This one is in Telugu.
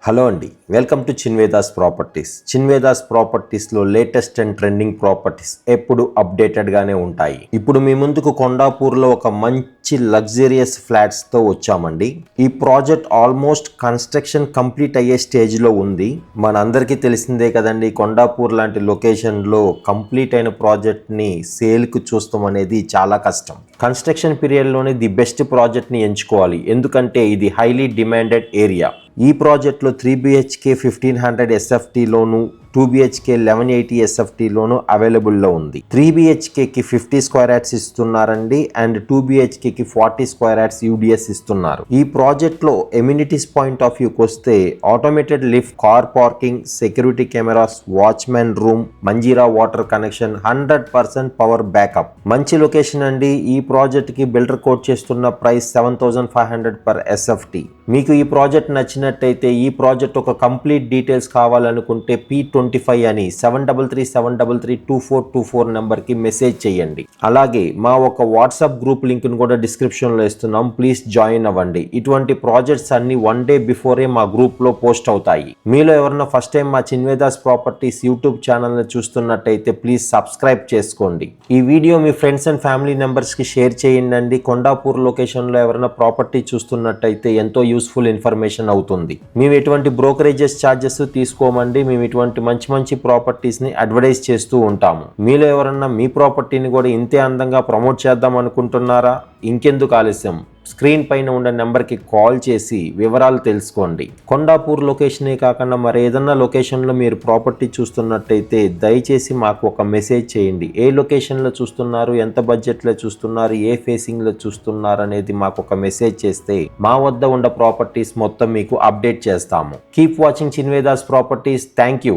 హలో అండి, welcome to Chinvedas properties. Chinvedas ప్రాపర్టీస్లో లేటెస్ట్ అండ్ ట్రెండింగ్ ప్రాపర్టీస్ ఎప్పుడు అప్డేటెడ్గానే ఉంటాయి. ఇప్పుడు మీ ముందుకు కొండాపూర్లో ఒక మంచి లగ్జరియస్ ఫ్లాట్స్తో వచ్చామండి. ఈ ప్రాజెక్ట్ ఆల్మోస్ట్ కన్స్ట్రక్షన్ కంప్లీట్ అయ్యే స్టేజ్లో ఉంది. మనందరికీ తెలిసిందే కదండి, కొండాపూర్ లాంటి లొకేషన్లో కంప్లీట్ అయిన ప్రాజెక్ట్ని సేల్కు చూస్తాం అనేది చాలా కష్టం. కన్స్ట్రక్షన్ పీరియడ్లోనే ది బెస్ట్ ప్రాజెక్ట్ని ఎంచుకోవాలి, ఎందుకంటే ఇది హైలీ డిమాండెడ్ ఏరియా. ఈ ప్రాజెక్ట్లో 3 BHK 1500 SFTలోను 2 BHK 1180 SFTలోను అవైలబుల్లో ఉంది. 3 BHKకి 50 స్క్వేర్ యార్డ్స్ ఇస్తున్నారండి అండ్ 2 BHKకి 40 స్క్వేర్ యార్డ్స్ UDS ఇస్తున్నారు. ఈ ప్రాజెక్ట్లో ఎమ్యూనిటీస్ పాయింట్ ఆఫ్ వ్యూకి వస్తే automated lift, car parking, security cameras, watchman room, Manjira water connection, 100% power backup. మంచి లొకేషన్ అండి. ఈ ప్రాజెక్ట్కి బిల్డర్ కోట్ చేస్తున్న ప్రైస్ 7,500 పర్ SFT. మీకు ఈ ప్రాజెక్ట్ నచ్చినట్టయితే ఈ ప్రాజెక్ట్ ఒక కంప్లీట్ డీటెయిల్స్ కావాలనుకుంటే P25 అని 7337332424 నెంబర్కి మెసేజ్ చేయండి. అలాగే మా ఒక వాట్సాప్ గ్రూప్ లింక్ను కూడా డిస్క్రిప్షన్లో ఇస్తున్నాం, ప్లీజ్ జాయిన్ అవ్వండి. ఇటువంటి ప్రాజెక్ట్స్ అన్ని 1 డే బిఫోరే మా గ్రూప్లో పోస్ట్ అవుతాయి. మీలో ఎవరన్నా ఫస్ట్ టైం మా చిన్వేదాస్ ప్రాపర్టీస్ యూట్యూబ్ ఛానల్ని చూస్తున్నట్టయితే ప్లీజ్ సబ్స్క్రైబ్ చేసుకోండి. ఈ video me friends and family మెంబర్స్కి షేర్ చేయండి. కొండాపూర్ లొకేషన్లో ఎవరైనా ప్రాపర్టీ చూస్తున్నట్టయితే ఎంతో యూస్ఫుల్ ఇన్ఫర్మేషన్ అవుతుంది. మేము ఎటువంటి బ్రోకరేజెస్ ఛార్జెస్ తీసుకోమండి. మేము ఇటువంటి మంచి ప్రాపర్టీస్ని అడ్వర్టైజ్ చేస్తూ ఉంటాము. మీలో ఎవరన్నా మీ ప్రాపర్టీని కూడా ఇంతే అందంగా ప్రమోట్ చేద్దాం అనుకుంటున్నారా? ఇంకెందుకు ఆలస్యం, స్క్రీన్ పైన ఉన్న నెంబర్కి కాల్ చేసి వివరాలు తెలుసుకోండి. కొండాపూర్ లొకేషనే కాకుండా మరి ఏదన్నా లొకేషన్లో మీరు ప్రాపర్టీ చూస్తున్నట్టయితే దయచేసి మాకు ఒక మెసేజ్ చేయండి. ఏ లొకేషన్లో చూస్తున్నారు, ఎంత బడ్జెట్లో చూస్తున్నారు, ఏ ఫేసింగ్లో చూస్తున్నారు అనేది మాకు ఒక మెసేజ్ చేస్తే మా వద్ద ఉన్న ప్రాపర్టీస్ మొత్తం మీకు అప్డేట్ చేస్తాము. Keep watching Chinvedas properties. Thank you.